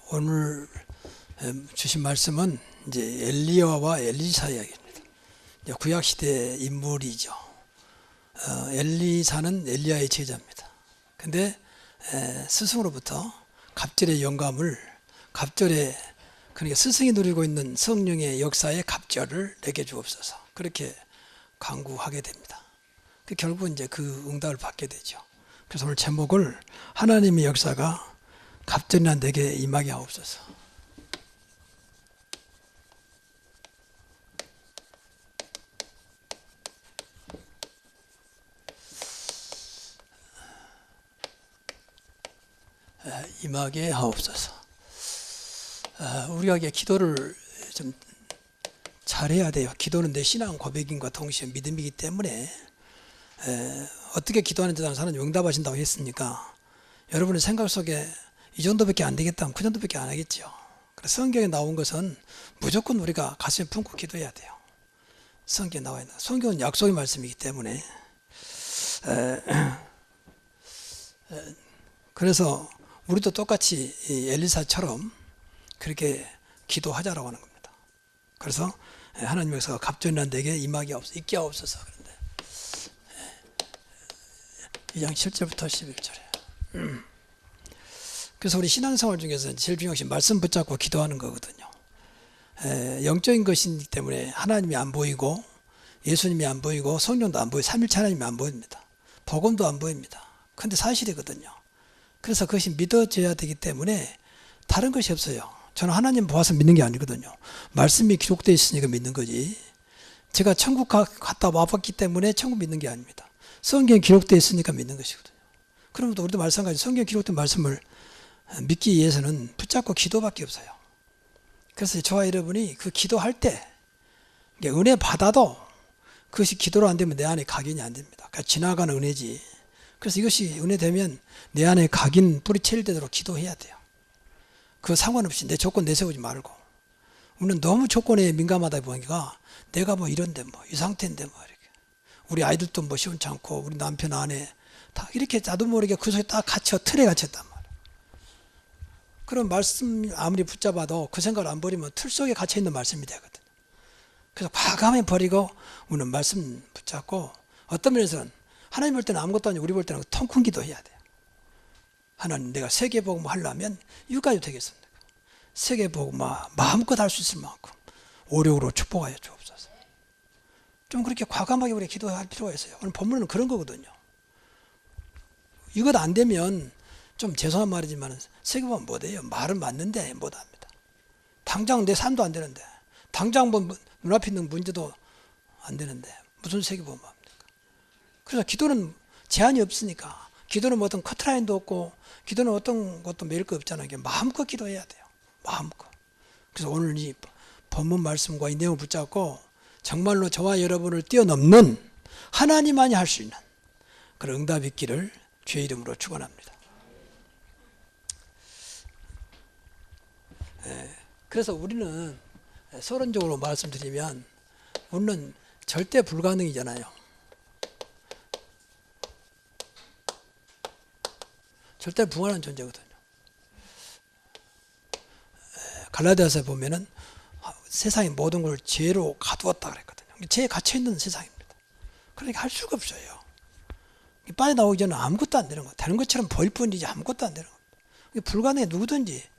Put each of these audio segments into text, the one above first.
오늘 주신 말씀은 이제 엘리야와 엘리사 이야기입니다. 구약 시대 인물이죠. 엘리사는 엘리야의 제자입니다. 근데 스승으로부터 갑절의 영감을 그러니까 스승이 누리고 있는 성령의 역사의 갑절을 내게 주옵소서. 그렇게 간구하게 됩니다. 결국 이제 그 응답을 받게 되죠. 그래서 오늘 제목을 하나님의 역사가 갑절이나 내게 임하게 하옵소서. 임하게 하옵소서. 우리가 기도를 좀 잘해야 돼요. 기도는 내 신앙 고백인과 동시에 믿음이기 때문에 어떻게 기도하는지 아는 사람은 응답하신다고 했으니까 여러분의 생각 속에 이 정도밖에 안 되겠다 하면 그 정도밖에 안 하겠죠. 그래서 성경에 나온 것은 무조건 우리가 가슴에 품고 기도해야 돼요. 성경에 나와 있는 성경은 약속의 말씀이기 때문에 그래서 우리도 똑같이 엘리사처럼 그렇게 기도하자라고 하는 겁니다. 그래서 하나님의 역사가 갑절이나 내게 임하게 있게 하옵소서. 그런데 2장 7절부터 11절에 그래서 우리 신앙생활 중에서 제일 중요한 것이 말씀 붙잡고 기도하는 거거든요. 영적인 것이기 때문에 하나님이 안 보이고 예수님이 안 보이고 성령도 안 보이고 삼일체 하나님이 안 보입니다. 복음도 안 보입니다. 그런데 사실이거든요. 그래서 그것이 믿어져야 되기 때문에 다른 것이 없어요. 저는 하나님 보아서 믿는 게 아니거든요. 말씀이 기록되어 있으니까 믿는 거지. 제가 천국 갔다 와봤기 때문에 천국 믿는 게 아닙니다. 성경에 기록되어 있으니까 믿는 것이거든요. 그러면 우리도 마찬가지 성경에 기록된 말씀을 믿기 위해서는 붙잡고 기도밖에 없어요. 그래서 저와 여러분이 그 기도할 때 은혜 받아도 그것이 기도로 안 되면 내 안에 각인이 안 됩니다. 그러니까 지나가는 은혜지. 그래서 이것이 은혜 되면 내 안에 각인 뿌리칠 되도록 기도해야 돼요. 그 상관없이 내 조건 내세우지 말고. 우리는 너무 조건에 민감하다 보니까 내가 뭐 이런데 뭐 이 상태인데 뭐 이렇게 우리 아이들도 뭐 시원치 않고 우리 남편 아내 다 이렇게 나도 모르게 그 속에 딱 틀에 갇혔단 말이에요. 그럼 말씀 아무리 붙잡아도 그 생각을 안 버리면 틀 속에 갇혀있는 말씀이 되거든요. 그래서 과감히 버리고 우리는 말씀 붙잡고 어떤 면에서는 하나님 볼 때는 아무것도 아니고 우리 볼 때는 통큰 기도해야 돼요. 하나님 내가 세계복음 하려면 이거까지 되겠습니까? 세계복음 마음껏 할 수 있을 만큼 오력으로 축복하여 주옵소서. 좀 그렇게 과감하게 우리 기도할 필요가 있어요. 오늘 본문은 그런 거거든요. 이것 안 되면 좀 죄송한 말이지만 세계복음 못해요. 말은 맞는데 못합니다. 당장 내 삶도 안 되는데 당장 뭐 눈앞에 있는 문제도 안 되는데 무슨 세계복음 합니까? 그래서 기도는 제한이 없으니까 기도는 뭐 어떤 커트라인도 없고 기도는 어떤 것도 매일 거 없잖아요. 마음껏 기도해야 돼요. 마음껏. 그래서 오늘 이 본문 말씀과 이 내용을 붙잡고 정말로 저와 여러분을 뛰어넘는 하나님만이 할 수 있는 그런 응답이 있기를 주의 이름으로 축원합니다. 그래서 우리는 서론적으로 말씀드리면 우리는 절대 불가능이잖아요. 절대 불가능한 존재거든요. 갈라디아서에 보면은 세상의 모든 걸 죄로 가두었다 그랬거든요. 죄에 갇혀있는 세상입니다. 그러니까 할 수가 없어요. 빠져나오기 전에 아무것도 안 되는 거. 되는 것처럼 보일 뿐이지 아무것도 안 되는 겁니다. 불가능해. 누구든지.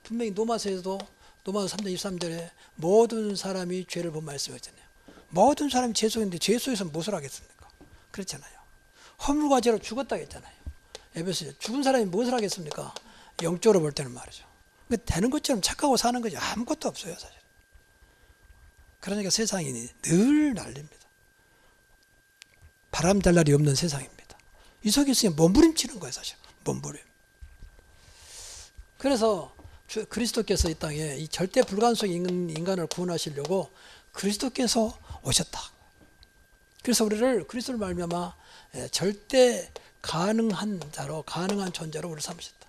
분명히 노마서에서도 노마서 3장 23절에 모든 사람이 죄를 본 말씀이었잖아요. 모든 사람이 죄 속인데 죄 속에서 무엇을 하겠습니까? 그렇잖아요. 허물과 죄로 죽었다고 했잖아요. 에베소에 죽은 사람이 무엇을 하겠습니까? 영적으로 볼 때는 말이죠. 되는 것처럼 착하고 사는 것이 아무것도 없어요, 사실. 그러니까 세상이 늘 난립니다. 바람 잘 날이 없는 세상입니다. 이 속에 있으면 몸부림치는 거예요, 사실. 몸부림. 그래서 그리스도께서 이 땅에 이 절대 불가능성 있는 인간을 구원하시려고 그리스도께서 오셨다. 그래서 우리를 그리스도를 말미암아 절대 가능한 자로 가능한 존재로 우리를 삼으셨다.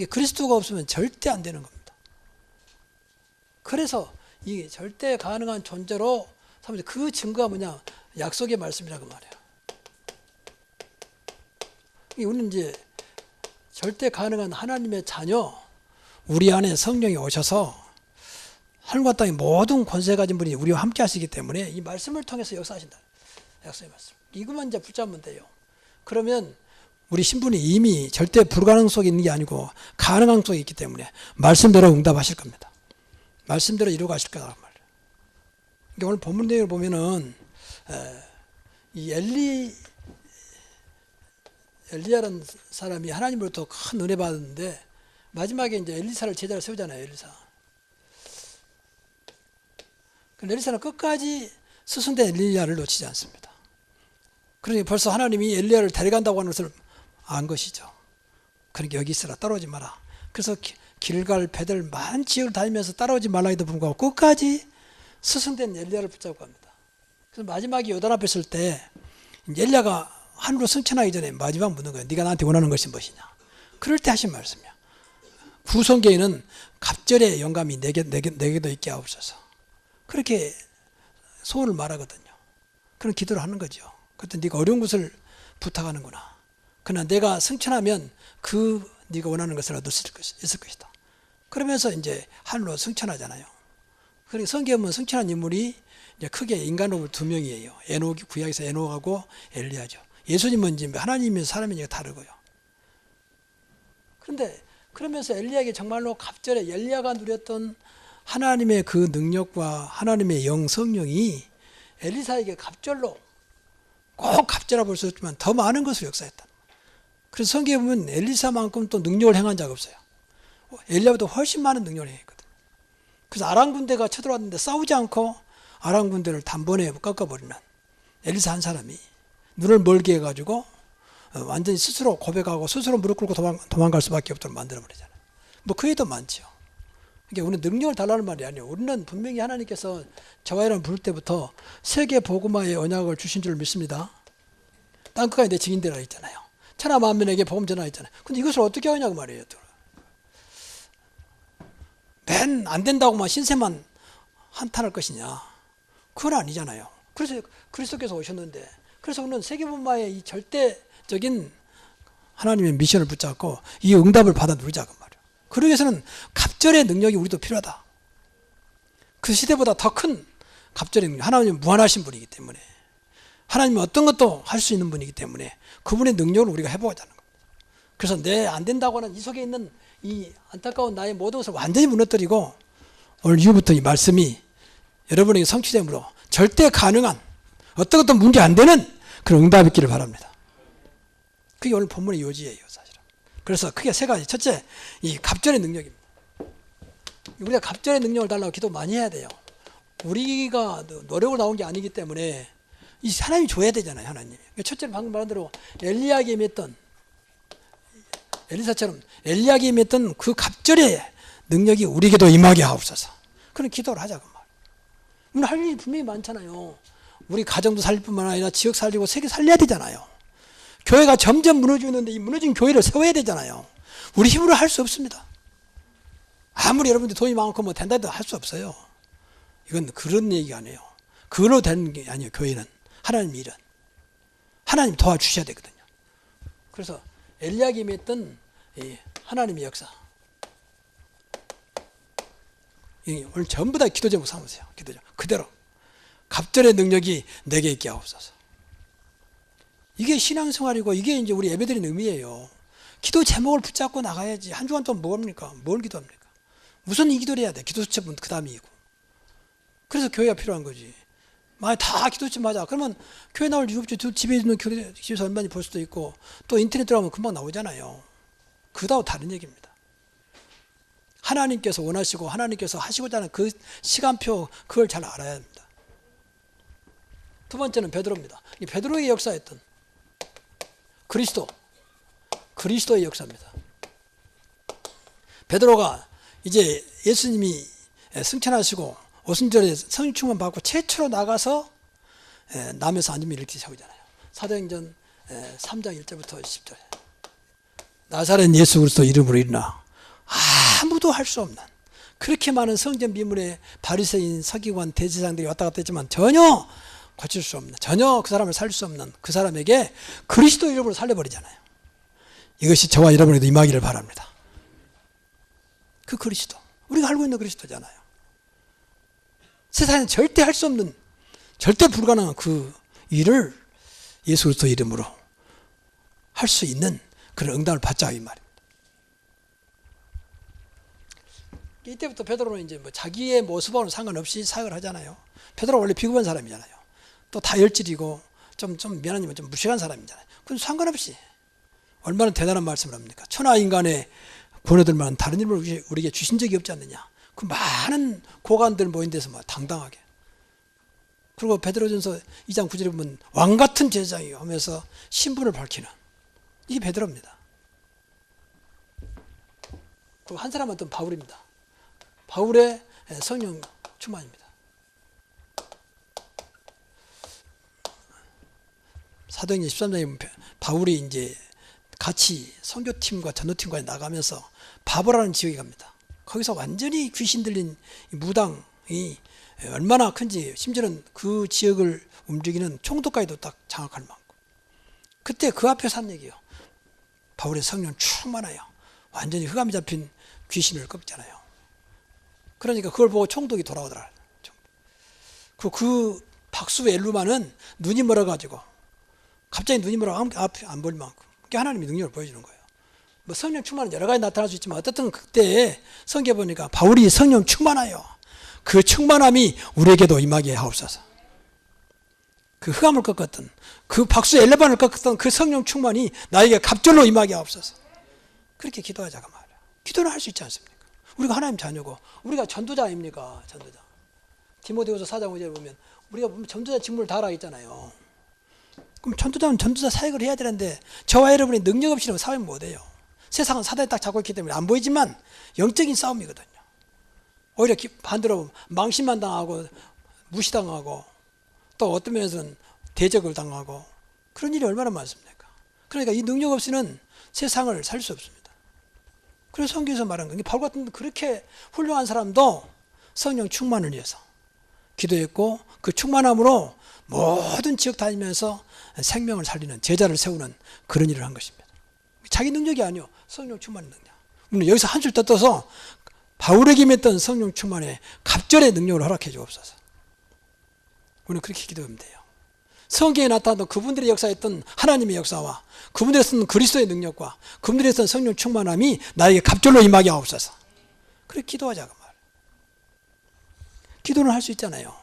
그리스도가 없으면 절대 안 되는 겁니다. 그래서 이 절대 가능한 존재로 삼으셨다. 그 증거가 뭐냐? 약속의 말씀이라고 말해요. 우리는 이제 절대 가능한 하나님의 자녀, 우리 안에 성령이 오셔서 하늘과 땅의 모든 권세 가진 분이 우리와 함께 하시기 때문에 이 말씀을 통해서 역사하신다. 약속의 말씀. 이것만 이제 붙잡으면 돼요. 그러면 우리 신분이 이미 절대 불가능 속에 있는 게 아니고 가능한 속에 있기 때문에 말씀대로 응답하실 겁니다. 말씀대로 이루어 가실 거란 말이에요. 그러니까 오늘 본문 내용을 보면은 이 엘리야라는 사람이 하나님으로부터 큰 은혜 받았는데 마지막에 이제 엘리사를 제자로 세우잖아요. 엘리사. 근데 엘리사는 끝까지 스승된 엘리야를 놓치지 않습니다. 그러니 벌써 하나님이 엘리야를 데려간다고 하는 것을 안 것이죠. 그러니까 여기 있으라, 따라오지 마라. 그래서 길갈 베델 많은 지역을 다니면서 따라오지 말라에도 불구하고 끝까지 스승된 엘리야를 붙잡고 갑니다. 그래서 마지막에 요단 앞에 있을 때 엘리야가 하늘로 승천하기 전에 마지막 묻는 거예요. 네가 나한테 원하는 것이 무엇이냐. 그럴 때 하신 말씀이야. 구성계에는 갑절의 영감이 내게도 있게 하옵소서. 그렇게 소원을 말하거든요. 그런 기도를 하는 거죠. 그때 네가 어려운 것을 부탁하는구나. 그러나 내가 승천하면 네가 원하는 것을 얻을 수 있을 것이다. 그러면서 이제 하늘로 승천하잖아요. 그러니까 성경은 승천한 인물이 이제 크게 인간으로 두 명이에요. 구약에서 에녹하고 엘리야죠. 예수님은 이제 하나님이면 사람이니까 다르고요. 그런데 그러면서 엘리야에게 정말로 갑절에 엘리야가 누렸던 하나님의 그 능력과 하나님의 성령이 엘리사에게 갑절로 꼭 갑절이라 볼 수 없지만 더 많은 것을 역사했다. 그래서 성경에 보면 엘리사만큼 또 능력을 행한 자가 없어요. 엘리야보다 훨씬 많은 능력을 행했거든요. 그래서 아람 군대가 쳐들어왔는데 싸우지 않고 아람 군대를 단번에 꺾어버리는 엘리사 한 사람이 눈을 멀게 해가지고 완전히 스스로 고백하고 스스로 무릎 꿇고 도망갈 수밖에 없도록 만들어버리잖아요. 뭐 그 외에도 많죠. 그러니까 우리는 능력을 달라는 말이 아니에요. 우리는 분명히 하나님께서 저와 여러분 부를 때부터 세계 복음화의 언약을 주신 줄 믿습니다. 땅끝까지 내 증인되라 했잖아요. 천하 만민에게 복음 전하 했잖아요. 근데 이것을 어떻게 하냐고 말이에요. 맨 안 된다고만 신세만 한탄할 것이냐. 그건 아니잖아요. 그래서 그리스도께서 오셨는데, 그래서 우리는 세계복음화의 이 절대적인 하나님의 미션을 붙잡고 이 응답을 받아 누리자고 말이에요. 그러기 위해서는 갑절의 능력이 우리도 필요하다. 그 시대보다 더 큰 갑절의 능력. 하나님은 무한하신 분이기 때문에, 하나님은 어떤 것도 할 수 있는 분이기 때문에 그분의 능력을 우리가 해보자는 겁니다. 그래서 내 안 된다고 하는 이 속에 있는 이 안타까운 나의 모든 것을 완전히 무너뜨리고 오늘 이후부터 이 말씀이 여러분에게 성취됨으로 절대 가능한 어떤 것도 문제 안 되는 그런 응답이 있기를 바랍니다. 그게 오늘 본문의 요지예요, 사실은. 그래서 크게 세 가지. 첫째, 이 갑절의 능력입니다. 우리가 갑절의 능력을 달라고 기도 많이 해야 돼요. 우리가 노력을 나온 게 아니기 때문에 이 하나님이 줘야 되잖아요, 하나님. 첫째는 방금 말한 대로 엘리야에게 임했던, 엘리사처럼 엘리야에게 임했던 그 갑절의 능력이 우리에게도 임하게 하옵소서. 그런 기도를 하자고 말. 우리는 할 일이 분명히 많잖아요. 우리 가정도 살릴 뿐만 아니라 지역 살리고 세계 살려야 되잖아요. 교회가 점점 무너지고 있는데 이 무너진 교회를 세워야 되잖아요. 우리 힘으로 할 수 없습니다. 아무리 여러분들 돈이 많고 뭐 된다 해도 할 수 없어요. 이건 그런 얘기가 아니에요. 그걸로 되는 게 아니에요. 교회는 하나님 일은 하나님 도와주셔야 되거든요. 그래서 엘리야에게 임했던 하나님의 역사, 오늘 전부 다 기도 제목 삼으세요. 기도 제목 그대로 갑절의 능력이 내게 있게 하옵소서. 이게 신앙생활이고 이게 이제 우리 예배드리는 의미예요. 기도 제목을 붙잡고 나가야지. 한 주간 동안 뭐합니까? 뭘 기도합니까? 우선 이 기도를 해야 돼. 기도 수첩은 그 다음이고. 그래서 교회가 필요한 거지. 만약 다 기도 수첩 맞아. 그러면 교회 나올 이유 없죠. 집에 있는 교회 집에서 얼마나 볼 수도 있고 또 인터넷 들어가면 금방 나오잖아요. 그다음 다른 얘기입니다. 하나님께서 원하시고 하나님께서 하시고자 하는 그 시간표, 그걸 잘 알아야 합니다. 두 번째는 베드로입니다. 이 베드로의 역사였던 그리스도의 역사입니다. 베드로가 이제 예수님이 승천하시고 오순절에 성령 충만 받고 최초로 나가서 남에서 앉으면 이렇게 세우잖아요. 사도행전 3장 1절부터 10절. 나사렛 예수 그리스도 이름으로 일어나. 아무도 할 수 없는, 그렇게 많은 성전 미문에 바리새인, 서기관, 대제사장들이 왔다 갔다 했지만 전혀 고칠 수 없는, 전혀 그 사람을 살릴 수 없는 그 사람에게 그리스도 이름으로 살려버리잖아요. 이것이 저와 여러분에도 임하기를 바랍니다. 그 그리스도, 우리가 알고 있는 그리스도잖아요. 세상에 절대 할 수 없는, 절대 불가능한 그 일을 예수 그리스도 이름으로 할 수 있는 그런 응답을 받자 이 말입니다. 이때부터 베드로는 이제 뭐 자기의 모습하고는 상관없이 사역을 하잖아요. 베드로가 원래 비겁한 사람이잖아요. 또 다혈질이고 좀 미안하지만 좀 무식한 사람이잖아요. 그건 상관없이 얼마나 대단한 말씀을 합니까? 천하 인간의 권해들 만한 다른 일을 우리에게 주신 적이 없지 않느냐. 그 많은 고관들 모인 데서 막 당당하게. 그리고 베드로전서 2장 9절에 보면 왕 같은 제자이요 하면서 신분을 밝히는 이게 베드로입니다. 그 한 사람은 또 바울입니다. 바울의 성령 충만입니다. 사도행전 13장에 보면 바울이 이제 같이 선교팀과 전도팀과 나가면서 바보라는 지역에 갑니다. 거기서 완전히 귀신 들린 무당이 얼마나 큰지, 심지어는 그 지역을 움직이는 총독까지도 딱 장악할 만큼. 그때 그 앞에서 한 얘기예요. 바울의 성령 충만하여 완전히 흑암이 잡힌 귀신을 꺾잖아요. 그러니까 그걸 보고 총독이 돌아오더라. 그 박수 엘루마는 눈이 멀어가지고 갑자기 눈이 멀어 앞이 안 보일 만큼 그게 하나님의 능력을 보여주는 거예요. 뭐 성령 충만은 여러 가지 나타날 수 있지만 어쨌든 그때 성경에 보니까 바울이 성령 충만하여 그 충만함이 우리에게도 임하게 하옵소서. 그 흑암을 꺾었던 그 박수 엘레반을 꺾었던 그 성령 충만이 나에게 갑절로 임하게 하옵소서. 그렇게 기도하자가 말이야. 기도는 할 수 있지 않습니까? 우리가 하나님 자녀고 우리가 전도자 아닙니까? 전도자. 디모데후서 4장 5절에 보면 우리가 전도자 직무를 다하라 했잖아요. 그럼 전도자는 전도자 사역을 해야 되는데 저와 여러분이 능력 없이는 사역 못해요. 세상은 사단이 딱 잡고 있기 때문에 안 보이지만 영적인 싸움이거든요. 오히려 반대로 망신만 당하고 무시당하고 또 어떤 면에서는 대적을 당하고 그런 일이 얼마나 많습니까? 그러니까 이 능력 없이는 세상을 살 수 없습니다. 그래서 성경에서 말한 게 바울 같은 그렇게 훌륭한 사람도 성령 충만을 위해서 기도했고 그 충만함으로 모든 지역 다니면서 생명을 살리는 제자를 세우는 그런 일을 한 것입니다. 자기 능력이 아니요. 성령 충만의 능력. 물론 여기서 한 줄 더 떠서 바울에게 임했던 성령 충만의 갑절의 능력을 허락해 주옵소서. 우리는 그렇게 기도하면 돼요. 성경에 나타났던 그분들이 역사했던 하나님의 역사와 그분들이 쓴 그리스도의 능력과 그분들이 쓴 성령 충만함이 나에게 갑절로 임하게 하옵소서. 그렇게 기도하자고 말. 기도는 할 수 있잖아요.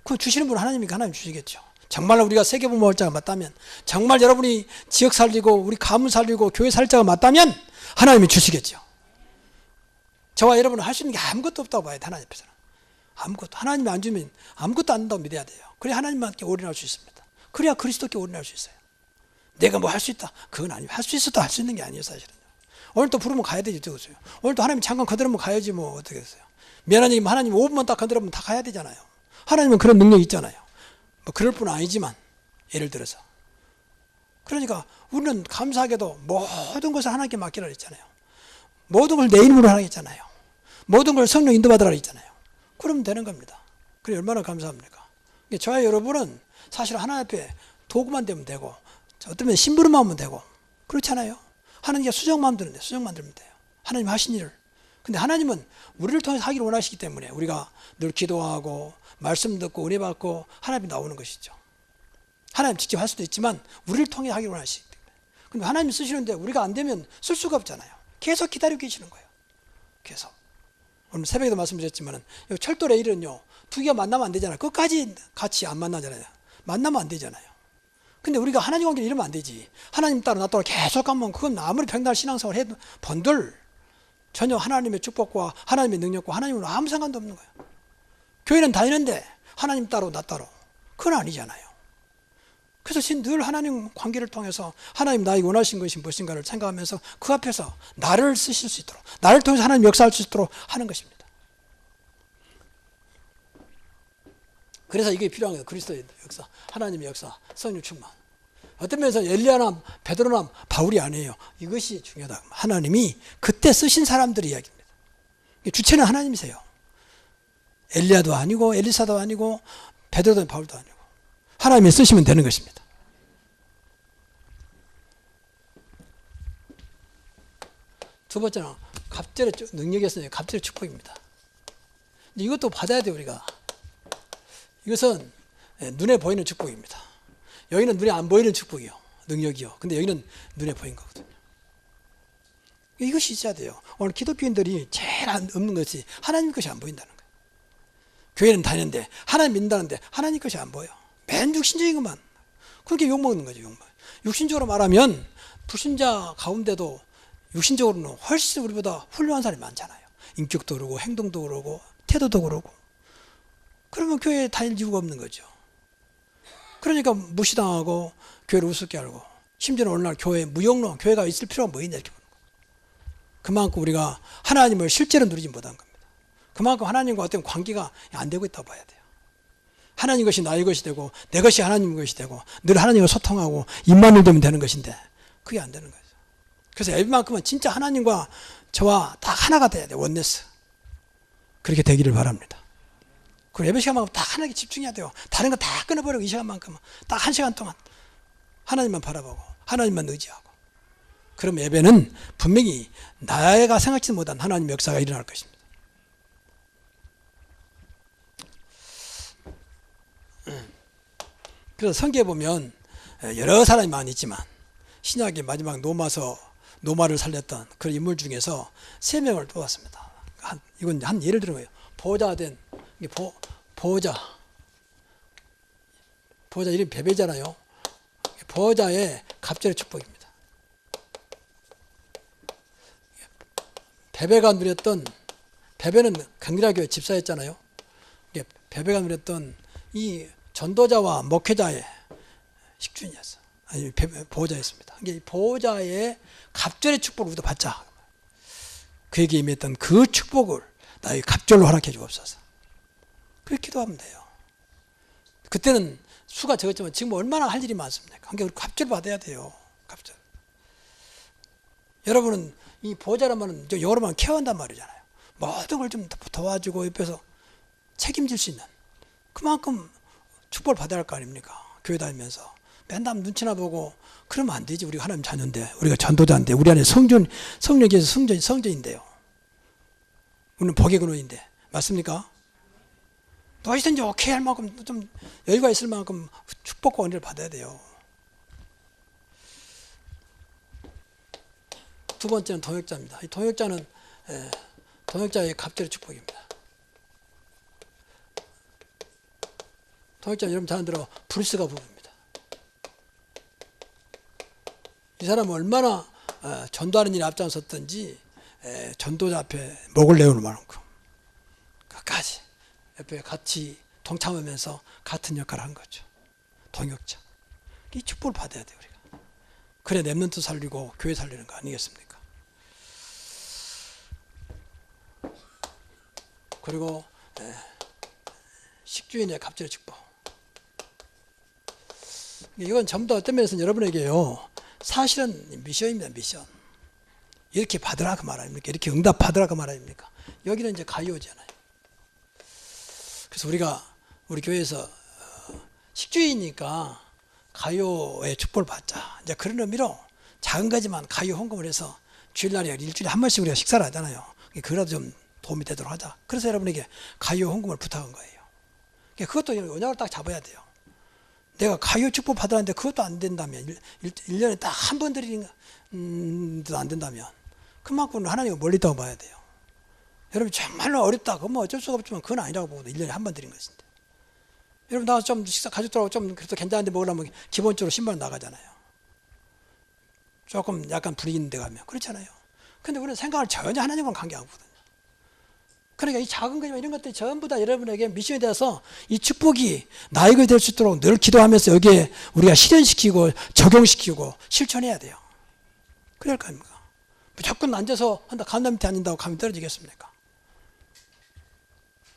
그 주시는 분 하나님이니까 하나님 주시겠죠. 정말 우리가 세계복음을 할 자가 맞다면, 정말 여러분이 지역 살리고 우리 가문 살리고 교회 살 자가 맞다면 하나님이 주시겠죠. 저와 여러분은 할 수 있는 게 아무것도 없다고 봐야 돼. 하나님 앞에서는 아무것도. 하나님이 안 주면 아무것도 안 된다고 믿어야 돼요. 그래야 하나님께 올인할 수 있습니다. 그래야 그리스도께 올인할 수 있어요. 내가 뭐 할 수 있다, 그건 아니에요. 할 수 있어도 할 수 있는 게 아니에요. 사실은 오늘 또 부르면 가야 되지. 어떠겠어요? 오늘 또 하나님 잠깐 건드리면 가야지 뭐 어떻겠어요. 미안한 얘기면 하나님 5분만 딱 건드리면 다 가야 되잖아요. 하나님은 그런 능력이 있잖아요. 뭐 그럴 뿐 아니지만 예를 들어서 그러니까 우리는 감사하게도 모든 것을 하나님께 맡기라 했잖아요. 모든 걸 내 이름으로 하라 했잖아요. 모든 걸 성령 인도받으라 했잖아요. 그러면 되는 겁니다. 그래 얼마나 감사합니까? 저와 여러분은 사실 하나님 앞에 도구만 되면 되고 어쩌면 심부름만 하면 되고 그렇잖아요. 하나님께 수정만 들면 돼요. 수정만 들면 돼요. 하나님 하신 일을. 근데 하나님은 우리를 통해서 하기를 원하시기 때문에 우리가 늘 기도하고 말씀 듣고 은혜 받고 하나님이 나오는 것이죠. 하나님 직접 할 수도 있지만 우리를 통해 하기를 원하시기 때문에. 근데 하나님이 쓰시는데 우리가 안 되면 쓸 수가 없잖아요. 계속 기다리고 계시는 거예요. 계속. 오늘 새벽에도 말씀드렸지만 철도 레일은요. 두 개가 만나면 안 되잖아요. 끝까지 같이 안 만나잖아요. 만나면 안 되잖아요. 근데 우리가 하나님 관계를 이러면 안 되지. 하나님 따라 나 따라 계속 가면 그건 아무리 백날 신앙생활 해도 번들 전혀 하나님의 축복과 하나님의 능력과 하나님은 아무 상관도 없는 거예요. 교회는 다니는데 하나님 따로 나 따로 그건 아니잖아요. 그래서 늘 하나님 관계를 통해서 하나님 나에게 원하신 것이 무엇인가를 생각하면서 그 앞에서 나를 쓰실 수 있도록 나를 통해서 하나님 역사할 수 있도록 하는 것입니다. 그래서 이게 필요한 거예요. 그리스도의 역사, 하나님의 역사, 성령 충만. 어떤 면에서 엘리야나 베드로나 바울이 아니에요. 이것이 중요하다. 하나님이 그때 쓰신 사람들의 이야기입니다. 주체는 하나님이세요. 엘리야도 아니고 엘리사도 아니고 베드로도 바울도 아니고 하나님이 쓰시면 되는 것입니다. 두 번째는 갑절의 능력이 있으니 갑절의 축복입니다. 이것도 받아야 돼요, 우리가. 이것은 눈에 보이는 축복입니다. 여기는 눈에 안 보이는 축복이요, 능력이요. 근데 여기는 눈에 보인 거거든요. 이것이 있어야 돼요. 오늘 기독교인들이 제일 없는 것이 하나님 것이 안 보인다는 거예요. 교회는 다니는데 하나님 믿는다는데 하나님 것이 안 보여. 맨 육신적인 것만. 그렇게 욕먹는 거죠, 욕먹. 육신적으로 말하면 불신자 가운데도 육신적으로는 훨씬 우리보다 훌륭한 사람이 많잖아요. 인격도 그러고 행동도 그러고 태도도 그러고. 그러면 교회에 다닐 이유가 없는 거죠. 그러니까 무시당하고 교회를 우습게 알고, 심지어는 오늘날 교회에 무용론, 교회가 있을 필요가 뭐 있냐 이렇게 보는 거예요. 그만큼 우리가 하나님을 실제로 누리지 못한 겁니다. 그만큼 하나님과 어떤 관계가 안 되고 있다고 봐야 돼요. 하나님 것이 나의 것이 되고 내 것이 하나님 것이 되고 늘 하나님과 소통하고 입만 열면 되는 것인데 그게 안 되는 거죠. 그래서 예배만큼은 진짜 하나님과 저와 다 하나가 돼야 돼요. 원네스. 그렇게 되기를 바랍니다. 그리고 예배 시간만큼 다 하나님께 집중해야 돼요. 다른 거 다 끊어버리고 이 시간만큼은 딱 1시간 동안 하나님만 바라보고 하나님만 의지하고, 그럼 예배는 분명히 나가 생각지 못한 하나님의 역사가 일어날 것입니다. 그래서 성경에 보면 여러 사람이 많이 있지만 신약의 마지막 노마를 살렸던 그런 인물 중에서 3명을 뽑았습니다. 이건 한 예를 들은 거예요. 보호자 이름이 베베잖아요. 보호자의 갑절의 축복입니다. 베베는 강리하교회 집사였잖아요. 베베가 누렸던 이 전도자와 목회자의 식주인이었어. 아니, 보호자였습니다. 이 보호자의 갑절의 축복을 우리도 받자. 그에게 임했던 그 축복을 나에게 갑절로 허락해 주옵소서. 그렇게 기도하면 돼요. 그때는 수가 적었지만 지금 얼마나 할 일이 많습니까? 그러니까 우리 갑절 받아야 돼요. 갑절. 여러분은 이 보호자라면 여러분 케어한단 말이잖아요. 모든 걸 좀 도와주고 옆에서 책임질 수 있는, 그만큼 축복을 받아야 할 거 아닙니까? 교회 다니면서 맨날 눈치나 보고 그러면 안 되지. 우리가 하나님 자녀인데, 우리가 전도자인데, 우리 안에 성령께서 성전인데요. 우리는 복의 근원인데, 맞습니까? 너희든지 오케이 할 만큼 좀 여유가 있을 만큼 축복과 은혜를 받아야 돼요. 두 번째는 동역자입니다. 이 동역자는 동역자의 갑절의 축복입니다. 동역자는 여러분 잘 들어 브루스가 부릅니다. 이 사람은 얼마나 전도하는 일에 앞장섰던지 전도자 앞에 목을 내오는 만큼 끝까지 옆에 같이 동참하면서 같은 역할을 한 거죠. 동역자. 이 축복을 받아야 돼요, 우리가. 그래 렘넌트 살리고 교회 살리는 거 아니겠습니까? 그리고 식주인의 갑절의 축복. 이건 전부 다 어떤 면에서는 여러분에게요, 사실은 미션입니다. 미션. 이렇게 받으라 그 말 아닙니까? 이렇게 응답받으라 그 말 아닙니까? 여기는 이제 가요잖아요. 그래서 우리 교회에서 식주이니까 가요의 축복을 받자, 이제 그런 의미로 작은 거지만 가요 헌금을 해서 주일날에 일주일에 한 번씩 우리가 식사를 하잖아요. 그거라도 좀 도움이 되도록 하자. 그래서 여러분에게 가요 헌금을 부탁한 거예요. 그것도 언약을 딱 잡아야 돼요. 내가 가요 축복 받았는데 그것도 안 된다면, 1년에 딱 한 번 드리는 것도 안 된다면 그만큼 하나님은 멀리 있다고 봐야 돼요. 여러분 정말로 어렵다 그건 뭐 어쩔 수가 없지만 그건 아니라고 보거든요. 1년에 한 번 드린 것인데, 여러분 나 좀 식사 가족들하고 좀 그래도 괜찮은데 먹으려면 기본적으로 10만 원 나가잖아요. 조금 약간 분위기 있는 데 가면 그렇잖아요. 근데 우리는 생각을 전혀 하나님과는 관계 안 하거든요. 그러니까 이 작은 거지만 이런 것들이 전부 다 여러분에게 미션이 되어서 이 축복이 나에게 될 수 있도록 늘 기도하면서 여기에 우리가 실현시키고 적용시키고 실천해야 돼요. 그래야 할 거 아닙니까? 무조건 앉아서 한다, 감람 밑에 앉는다고 감이 떨어지겠습니까?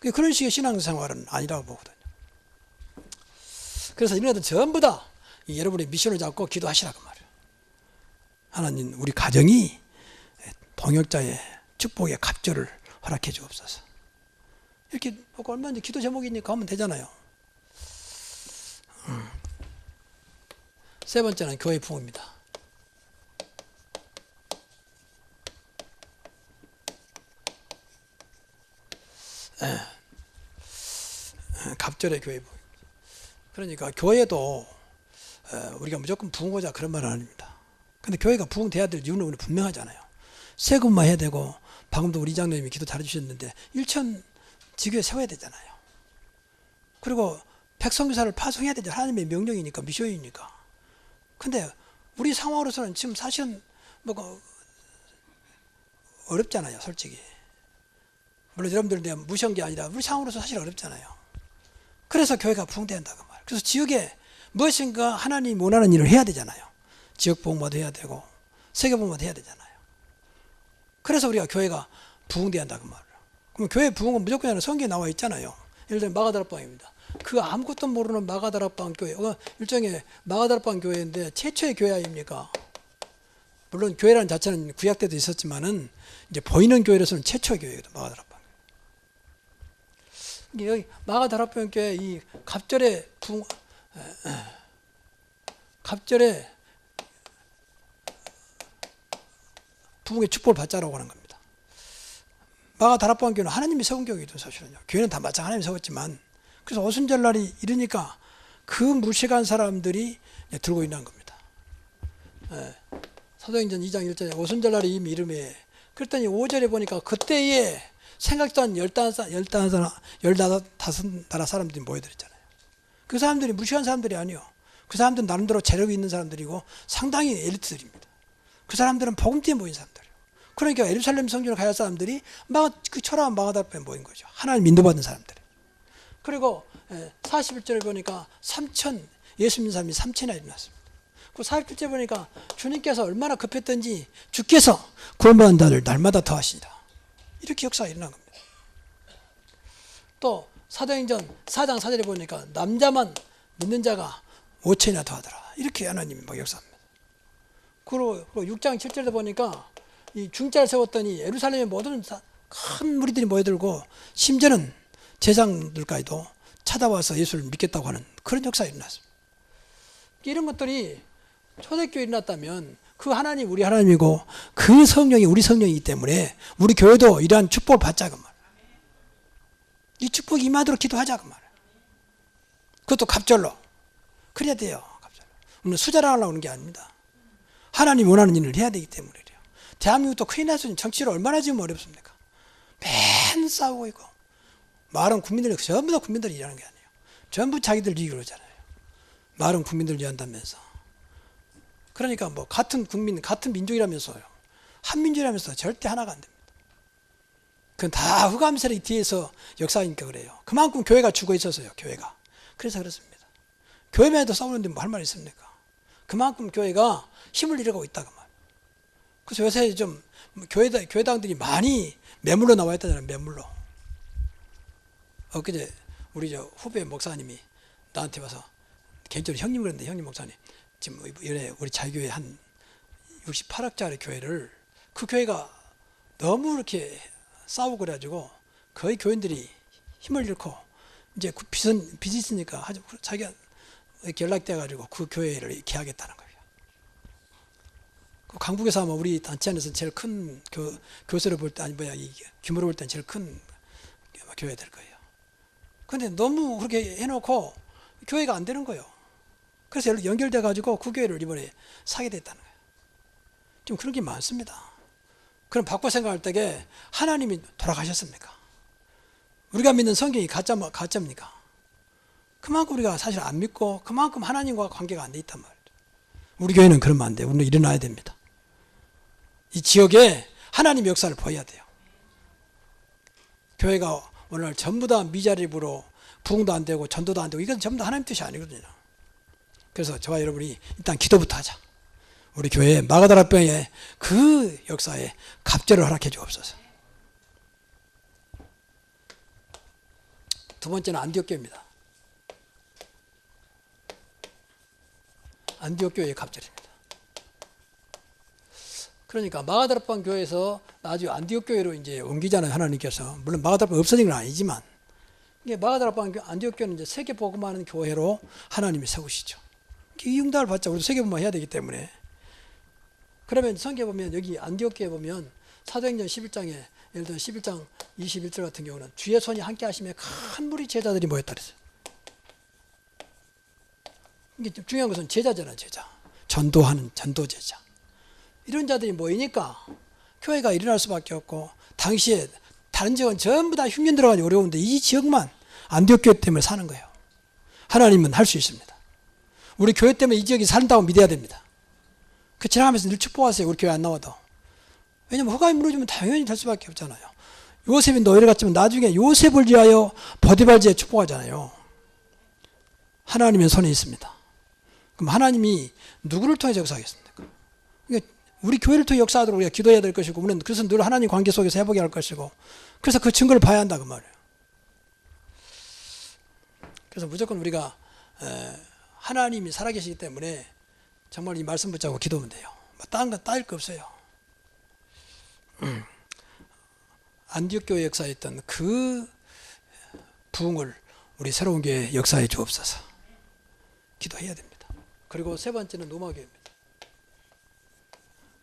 그런 식의 신앙생활은 아니라고 보거든요. 그래서 이런 것들 전부 다 여러분의 미션을 잡고 기도하시라고 말이에요. 하나님, 우리 가정이 동역자의 축복의 갑절을 허락해 주옵소서. 이렇게 보고 얼마든지 기도 제목이니까 하면 되잖아요. 세 번째는 교회 부흥입니다. 갑절의 교회 부흥. 그러니까 교회도 우리가 무조건 부흥하자 그런 말은 아닙니다. 근데 교회가 부흥돼야 될 이유는 분명하잖아요. 세금만 해야 되고, 방금도 우리 장로님이 기도 잘해주셨는데 1천 지교에 세워야 되잖아요. 그리고 백성교사를 파송해야 되죠. 하나님의 명령이니까, 미션이니까. 근데 우리 상황으로서는 지금 사실은 뭐 어렵잖아요, 솔직히. 물론 여러분들에 대한 무시한 게 아니라 우리 상황으로서 사실 어렵잖아요. 그래서 교회가 부흥돼야 한다고 말이에요. 그래서 지역에 무엇인가 하나님 원하는 일을 해야 되잖아요. 지역 부흥마도 해야 되고 세계 부흥마도 해야 되잖아요. 그래서 우리가 교회가 부흥돼야 한다고 말이에요. 그럼 교회 부흥은 무조건 아니라 성경에 나와 있잖아요. 예를 들면 마가다락방입니다. 그 아무것도 모르는 마가다락방 교회, 일종의 마가다락방 교회인데 최초의 교회 아닙니까? 물론 교회라는 자체는 구약 때도 있었지만은 이제 보이는 교회로서는 최초의 교회거든, 마가다락방. 여기 마가다락방 교회 이 갑절의 부흥의 축복을 받자라고 하는 겁니다. 마가다락방 교회는 하나님이 세운 교회거든, 사실은요. 교회는 다 마찬가지 하나님이 세웠지만, 그래서 오순절날이 이르니까 그 무식한 사람들이 들고 있는 겁니다. 사도행전 2장 1절에 오순절날이 이미 이름에, 그랬더니 5절에 보니까 그때에 생각도 한 15나라 사람들이 모여들었잖아요. 그 사람들이 무식한 사람들이 아니요. 그 사람들은 나름대로 재력이 있는 사람들이고 상당히 엘리트들입니다. 그 사람들은 복음팀에 모인 사람들이에요. 그러니까 예루살렘 성전을 가야 할 사람들이 그 초라한 마가다락방에 모인 거죠. 하나님 인도받은 사람들. 그리고 41절에 보니까 예수 믿는 사람이 3천이나 일어났습니다. 그 47절 보니까 주님께서 얼마나 급했던지 주께서 구원받은 자를 날마다 더하시니라. 이렇게 역사가 일어난 겁니다. 또 사도행전 4장 4절에 보니까 남자만 믿는 자가 5천이나 더하더라. 이렇게 하나님이 막 역사합니다. 그리고 6장 7절에 보니까 이 중자를 세웠더니 예루살렘의 모든 큰 무리들이 모여들고 심지어는 제장들까지도 찾아와서 예수를 믿겠다고 하는 그런 역사가 일어났습니다. 이런 것들이 초대교회에 일어났다면 그 하나님 우리 하나님이고 그 성령이 우리 성령이기 때문에 우리 교회도 이러한 축복을 받자고 말이에요. 이 축복이 임하도록 기도하자고 말이에요. 그것도 갑절로. 그래야 돼요. 갑절로. 우리는 수자랑하려고 하는 게 아닙니다. 하나님 원하는 일을 해야 되기 때문에 그래요. 대한민국도 큰일 났으니 정치를 얼마나 지금 어렵습니까? 맨 싸우고 있고 말은 국민들이 전부 다 국민들이 일하는 게 아니에요. 전부 자기들 이익으로 하잖아요. 말은 국민들을 위한다면서. 그러니까 뭐 같은 국민, 같은 민족이라면서요. 한민족이라면서 절대 하나가 안 됩니다. 그건 다 흑암세력 뒤에서 역사니까 그래요. 그만큼 교회가 죽어 있었어요. 교회가. 그래서 그렇습니다. 교회만 해도 싸우는데 뭐 할 말 있습니까? 그만큼 교회가 힘을 잃어가고 있다고 말. 그래서 요새 좀 교회당들이 많이 매물로 나와 있다잖아요. 매물로. 엊그제 우리 저 후배 목사님이 나한테 와서 개인적으로 형님 그랬는데 형님 목사님 지금 우리 자유교회 한 68학짜리 교회를 그 교회가 너무 이렇게 싸우고 그래가지고 거의 교인들이 힘을 잃고 이제 그 빚이 있으니까 자기가 이렇게 연락돼가지고 그 교회를 개하겠다는 거예요. 그 강북에서 아마 우리 단체 안에서 제일 큰 교세로 볼 때 아니 이 규모로 볼 때 제일 큰 교회 될 거예요. 근데 너무 그렇게 해놓고 교회가 안 되는 거예요. 그래서 연결돼 가지고 그 교회를 이번에 사게 됐다는 거예요. 좀 그런 게 많습니다. 그럼 바꿔 생각할 때에 하나님이 돌아가셨습니까? 우리가 믿는 성경이 가짜입니까? 그만큼 우리가 사실 안 믿고 그만큼 하나님과 관계가 안 돼 있단 말이에요. 우리 교회는 그러면 안 돼요. 우리는 일어나야 됩니다. 이 지역에 하나님의 역사를 보여야 돼요. 교회가 오늘 전부 다 미자립으로 부흥도 안 되고 전도도 안 되고 이건 전부 다 하나님 뜻이 아니거든요. 그래서 저와 여러분이 일단 기도부터 하자. 우리 교회 마가다락방의 그 역사에 갑절을 허락해 주옵소서. 두 번째는 안디옥 교회입니다. 안디옥 교회의 갑절입니다. 그러니까 마가다락방 교회에서 나중에 안디옥 교회로 이제 옮기잖아요. 하나님께서. 물론 마가다락방 없어진 건 아니지만 이게 마가다락방 안디옥 교회는 이제 세계 복음하는 교회로 하나님이 세우시죠. 이 응답을 받자 우리도 세계 복음화 해야 되기 때문에. 그러면 성경에 보면 여기 안디옥 교회 보면 사도행전 11장에 예를 들어 11장 21절 같은 경우는 주의 손이 함께 하심에 큰 무리 제자들이 모였다 그랬어요. 이게 중요한 것은 제자잖아, 제자. 전도하는 전도 제자. 이런 자들이 모이니까 교회가 일어날 수밖에 없고, 당시에 다른 지역은 전부 다 흉년 들어가기 어려운데 이 지역만 안디옥 교회 때문에 사는 거예요. 하나님은 할 수 있습니다. 우리 교회 때문에 이 지역이 산다고 믿어야 됩니다. 그 지나가면서 늘 축복하세요. 우리 교회 안 나와도. 왜냐면 허가에 무너지면 당연히 될 수밖에 없잖아요. 요셉이 노예를 갔지만 나중에 요셉을 위하여 보디발지에 축복하잖아요. 하나님의 손에 있습니다. 그럼 하나님이 누구를 통해서 역사하겠습니까? 그러니까 우리 교회를 통해 역사하도록 우리가 기도해야 될 것이고, 우리는 그래서 늘 하나님 관계 속에서 해보게 할 것이고, 그래서 그 증거를 봐야 한다 그 말이에요. 그래서 무조건 우리가 하나님이 살아계시기 때문에 정말 이 말씀 붙잡고 기도하면 돼요. 뭐 다른 건 따질 거 없어요. 안디옥 교회 역사에 있던 그 부흥을 우리 새로운 교회 역사에 주옵소서. 기도해야 됩니다. 그리고 세 번째는 로마 교회입니다.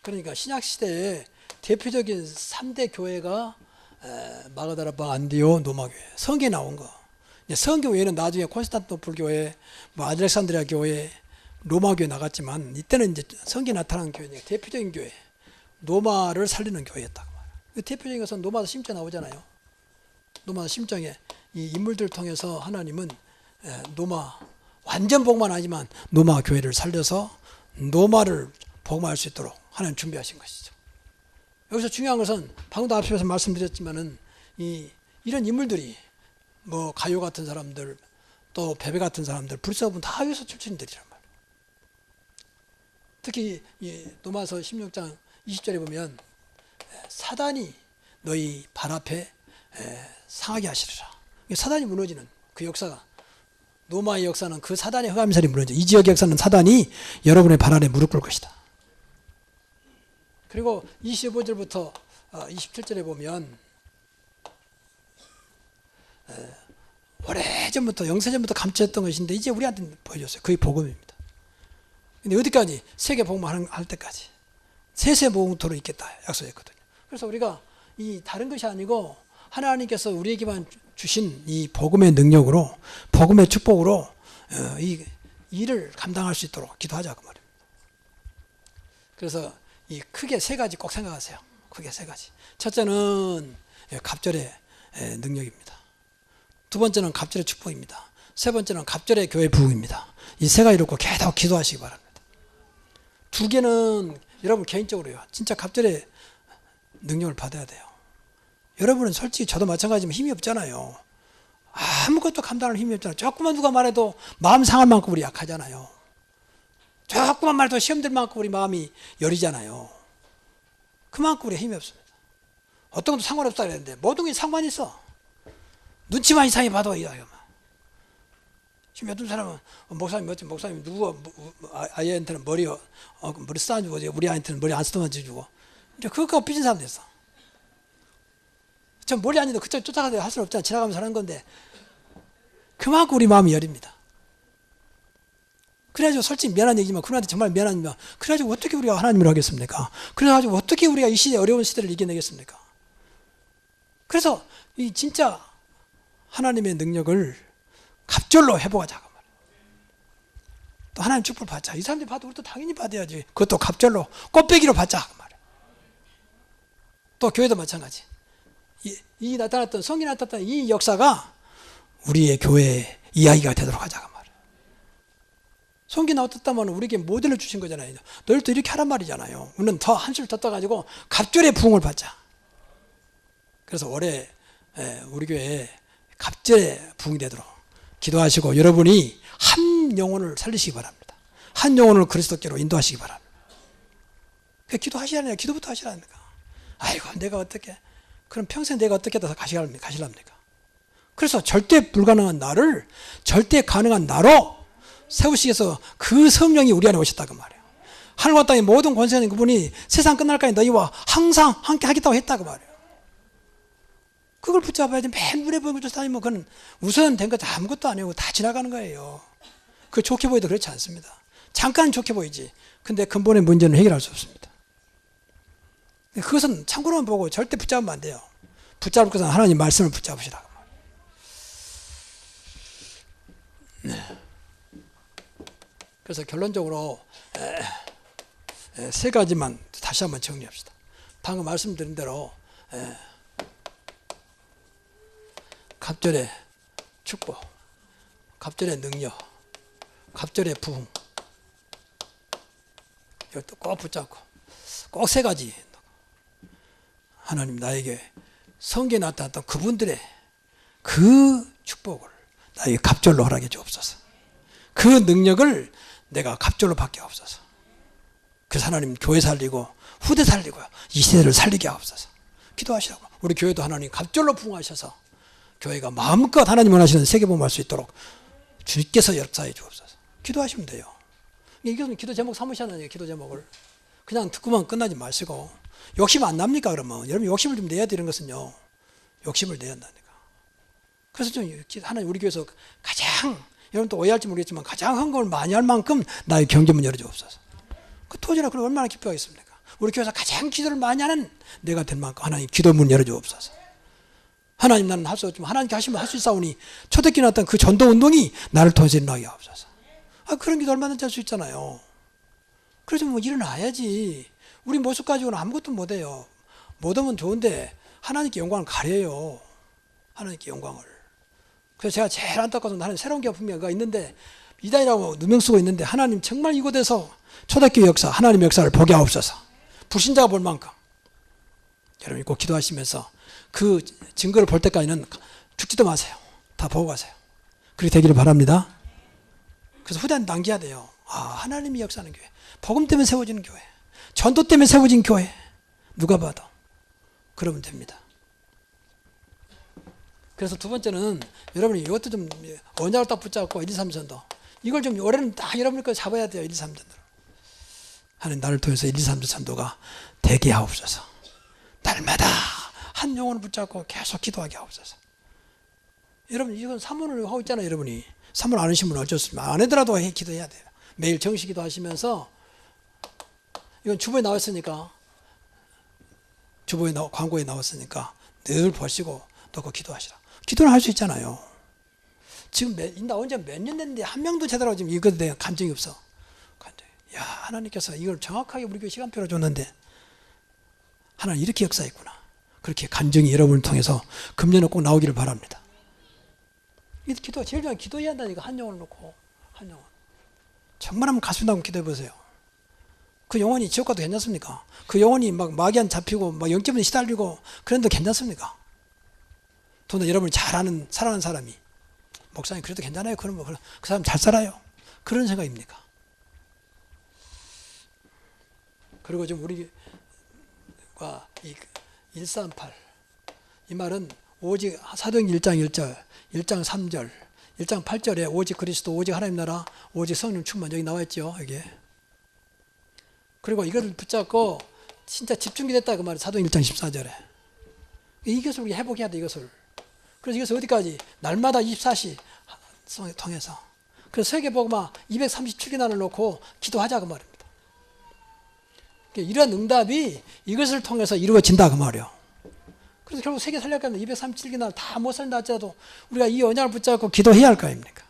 그러니까 신약 시대에 대표적인 3대 교회가 마가다라방, 안디옥, 로마 교회. 성경에 나온 거. 성교 외에는 나중에 콘스탄티노플 교회, 뭐 알렉산드리아 교회, 로마 교회 나갔지만, 이때는 이제 성경에 나타난 교회니까 대표적인 교회, 로마를 살리는 교회였다고 말해요. 대표적인 것은 로마서 심정에 나오잖아요. 로마서 심정에 이 인물들을 통해서 하나님은 로마, 완전 복만 아니지만 로마 교회를 살려서 로마를 복음할 수 있도록 하나님 준비하신 것이죠. 여기서 중요한 것은 방금도 앞에서 말씀드렸지만은 이런 인물들이 뭐 가요 같은 사람들, 또 베베 같은 사람들, 불사분 다 여기서 출신들이란 말이에요. 특히 이 로마서 16장 20절에 보면 사단이 너희 발 앞에 상하게 하시리라. 사단이 무너지는 그 역사가, 로마의 역사는 그 사단의 흑암살이 무너져. 이 지역의 역사는 사단이 여러분의 발 아래 무릎 꿇을 것이다. 그리고 25절부터 27절에 보면 오래전부터, 영세전부터 감추었던 것인데 이제 우리한테 보여줬어요. 그게 복음입니다. 근데 어디까지? 세계 복음을 할 때까지 세세 복음토록 있겠다 약속했거든요. 그래서 우리가 이 다른 것이 아니고 하나님께서 우리에게만 주신 이 복음의 능력으로, 복음의 축복으로 이 일을 감당할 수 있도록 기도하자 그 말입니다. 그래서 이 크게 세 가지 꼭 생각하세요. 크게 세 가지. 첫째는 갑절의 능력입니다. 두 번째는 갑절의 축복입니다. 세 번째는 갑절의 교회 부흥입니다. 이 세 가지를 꼭 계속 기도하시기 바랍니다. 두 개는 여러분 개인적으로요, 진짜 갑절의 능력을 받아야 돼요. 여러분은 솔직히 저도 마찬가지지만 힘이 없잖아요. 아무것도 감당할 힘이 없잖아요. 조금만 누가 말해도 마음 상할 만큼 우리 약하잖아요. 조금만 말해도 시험 들 만큼 우리 마음이 여리잖아요. 그만큼 우리 힘이 없습니다. 어떤 것도 상관없다 그랬는데 모든 게 상관이 있어. 눈치만 이상히 봐도 이야기만. 지금 어떤 사람은 목사님 누구 아이한테는 머리 써주고 우리 아이한테는 머리 안 쓰도만 주고, 이제 그것과 삐진 사람 됐어. 전 머리 아닌데 그쪽 쫓아가서 할 수는 없잖아. 지나가면서 하는 건데 그만큼 우리 마음이 여립니다. 그래가지고 솔직히 미안한 얘기지만, 그분한테 정말 미안하지만, 그래가지고 어떻게 우리가 하나님을 하겠습니까? 그래가지고 어떻게 우리가 이 시대 어려운 시대를 이겨내겠습니까? 그래서 이 진짜 하나님의 능력을 갑절로 회복하자고 말이에요. 또 하나님 축복을 받자. 이 사람들이 받고 우리도 당연히 받아야지. 그것도 갑절로 꽃배기로 받자 그 말이에요. 또 교회도 마찬가지. 이 나타났던, 성경에 나타났던 이 역사가 우리의 교회의 이야기가 되도록 하자 그 말이에요. 성경에 나왔다면 우리에게 모델을 주신 거잖아요. 너희도 이렇게 하란 말이잖아요. 우리는 더 한술 더 떠가지고 갑절의 부흥을 받자. 그래서 올해 우리 교회에 갑절의 부흥이 되도록 기도하시고, 여러분이 한 영혼을 살리시기 바랍니다. 한 영혼을 그리스도께로 인도하시기 바랍니다. 기도하시라니까. 기도부터 하시라니까. 아이고 내가 어떻게, 그럼 평생 내가 어떻게 더 가시랍니까? 그래서 절대 불가능한 나를 절대 가능한 나로 세우시기 위해서 그 성령이 우리 안에 오셨다 그 말이에요. 하늘과 땅의 모든 권세는 그분이 세상 끝날까지 너희와 항상 함께 하겠다고 했다 그 말이에요. 그걸 붙잡아야지. 맨 눈에 보이는 걸 쫓아다니면 그건 우선된 것 아무것도 아니고 다 지나가는 거예요. 그 좋게 보여도 그렇지 않습니다. 잠깐 좋게 보이지. 근데 근본의 문제는 해결할 수 없습니다. 그것은 참고로만 보고 절대 붙잡으면 안 돼요. 붙잡을 것은 하나님 말씀을 붙잡으시라. 네. 그래서 결론적으로 세 가지만 다시 한번 정리합시다. 방금 말씀드린 대로 갑절의 축복, 갑절의 능력, 갑절의 부흥, 이것도 꼭 붙잡고 꼭 세 가지. 하나님 나에게 성경에 나타났던 그분들의 그 축복을 나에게 갑절로 허락해 주옵소서. 그 능력을 내가 갑절로 받게 하옵소서. 그래서 하나님 교회 살리고 후대 살리고요, 이 시대를 살리게 하옵소서. 기도하시라고. 우리 교회도 하나님 갑절로 부흥하셔서 교회가 마음껏 하나님 원하시는 세계복음할 수 있도록 주님께서 역사해 주옵소서. 기도하시면 돼요. 이것은 기도 제목 삼으셔야 돼요. 기도 제목을 그냥 듣고만 끝나지 마시고. 욕심 안 납니까? 그러면 여러분 욕심을 좀 내야 되는 것은요, 욕심을 내야 한다니까. 그래서 좀 하나님 우리 교회에서 가장, 여러분 또 오해할지 모르겠지만 가장 헌금을 많이 할 만큼 나의 경제문 열어주옵소서. 그 토지나 그걸 얼마나 기뻐하겠습니까? 우리 교회에서 가장 기도를 많이 하는 내가 될 만큼 하나님 기도문 열어주옵소서. 하나님 나는 할 수 없지만 하나님께 하시면 할 수 있사오니 초대교회 나왔던 그 전도운동이 나를 통해서 일어나게 하옵소서. 그런 기도 얼마든지 할 수 있잖아요. 그래서 뭐 일어나야지. 우리 모습 가지고는 아무것도 못해요. 못하면 좋은데 하나님께 영광을 가려요. 하나님께 영광을. 그래서 제가 제일 안타까워서 하나님 새로운 게 분명히가 있는데 이단이라고 누명 쓰고 있는데 하나님 정말 이곳에서 초대교회 역사, 하나님의 역사를 보게 하옵소서. 불신자가 볼 만큼. 여러분이 꼭 기도하시면서 그 증거를 볼 때까지는 죽지도 마세요. 다 보고 가세요. 그렇게 되기를 바랍니다. 그래서 후대는 남겨야 돼요. 하나님이 역사하는 교회, 복음 때문에 세워지는 교회, 전도 때문에 세워진 교회, 누가 봐도 그러면 됩니다. 그래서 두 번째는 여러분이 이것도 좀 언약을 딱 붙잡고 1, 2, 3전도 이걸 좀 올해는 딱 여러분이 거 잡아야 돼요. 1, 2, 3전도 하나님 나를 통해서 1, 2, 3전 전도가 되게 하옵소서. 날마다 한 영혼을 붙잡고 계속 기도하게 하옵소서. 여러분 이건 사문을 하고 있잖아요. 여러분이 사문 안 하신 분은 어쩔 수 없습니다. 안 하더라도 기도해야 돼요. 매일 정식 기도하시면서 이건 주보에 나왔으니까, 주보에 광고에 나왔으니까 늘 보시고 넣고 기도하시라. 기도를 할 수 있잖아요. 지금 나온 지 몇 년 됐는데 한 명도 제대로 지금 이것에 대한 감정이 없어. 야, 하나님께서 이걸 정확하게 우리 교회 시간표로 줬는데 하나님 이렇게 역사했구나. 그렇게 감정이 여러분을 통해서 금년에 꼭 나오기를 바랍니다. 이 기도 제일 중요한 기도해야 한다니까. 한 영혼을 놓고 한 영혼. 정말 한번 가슴 담고 기도해 보세요. 그 영혼이 지옥 가도 괜찮습니까? 그 영혼이 막 마귀한 잡히고 막 영적으로 시달리고 그런데 괜찮습니까? 또는 여러분이 잘 아는 사랑하는 사람이 목사님 그래도 괜찮아요. 그러면 그 사람 잘 살아요. 그런 생각입니까? 그리고 지금 우리가 이 138, 이 말은 오직 사도행전 1장 1절, 1장 3절, 1장 8절에 오직 그리스도, 오직 하나님 나라, 오직 성령 충만 여기 나와 있죠. 여기. 그리고 이것을 붙잡고 진짜 집중이 됐다 그 말이 사도행전 1장 14절에. 이것을 우리가 회복해야 돼. 이것을. 그래서 이것을 어디까지? 날마다 24시 통해서. 그래서 세계복음화 237개단을 놓고 기도하자 그 말입니다. 이런 응답이 이것을 통해서 이루어진다 그 말이에요. 그래서 결국 세계 살려고 하면 237개단 다 못 살린다 할지라도 우리가 이 언약을 붙잡고 기도해야 할 거 아닙니까?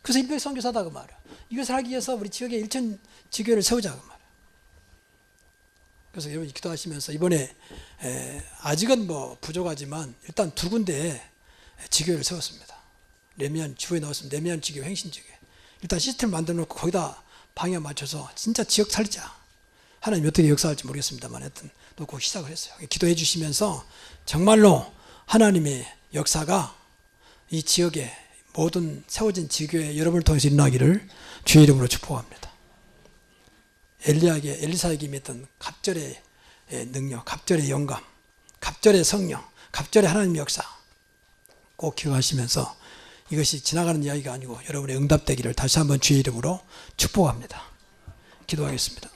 그래서 일백 선교사다 그 말이에요. 이것을 하기 위해서 우리 지역에 1천 지교회를 세우자 그 말이에요. 그래서 여러분이 기도하시면서 이번에 아직은 뭐 부족하지만 일단 두 군데에 지교회를 세웠습니다. 레미안 주에 나왔습니다. 레미안 지교회, 행신 지교회. 일단 시스템을 만들어 놓고 거기다 방향 맞춰서 진짜 지역 살리자. 하나님 어떻게 역사할지 모르겠습니다만 하여튼 놓고 시작을 했어요. 기도해 주시면서 정말로 하나님의 역사가 이 지역에 모든 세워진 지교회 여러분을 통해서 일어나기를 주의 이름으로 축복합니다. 엘리사에게 임했던 갑절의 능력, 갑절의 영감, 갑절의 성령, 갑절의 하나님의 역사 꼭 기억하시면서 이것이 지나가는 이야기가 아니고 여러분의 응답되기를 다시 한번 주의 이름으로 축복합니다. 기도하겠습니다.